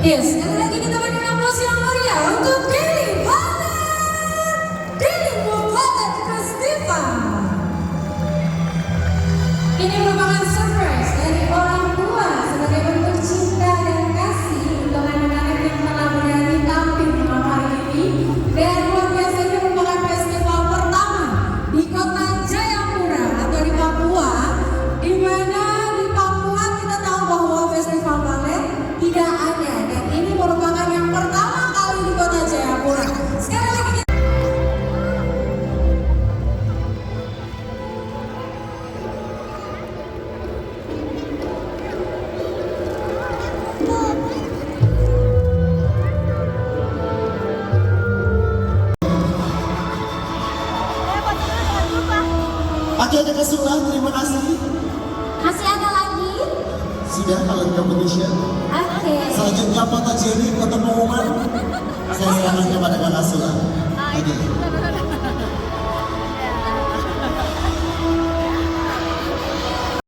Yes, sekali lagi kita berikan aplaus yang meriah untuk Kelly Valet, Kelly Valet Festival. Ini merupakan surprise dari orang tua sebagai bentuk cinta dan kasih untuk anak-anak yang telah berani tampil di malam hari ini. Dan luar biasa, ini merupakan festival pertama di kota Jayapura atau di Papua, di mana di Papua kita tahu bahwa festival balet tidak ada, dan ini merupakan yang pertama kali di kota Jayapura. Sekali lagi Oke, ada kesulitan, terima kasih. masih ada lagi. Sudah talent competition. Oke. Selanjutnya Pak Tajiri ketemu Umar. Saya serahkan kepada Kak Kasih.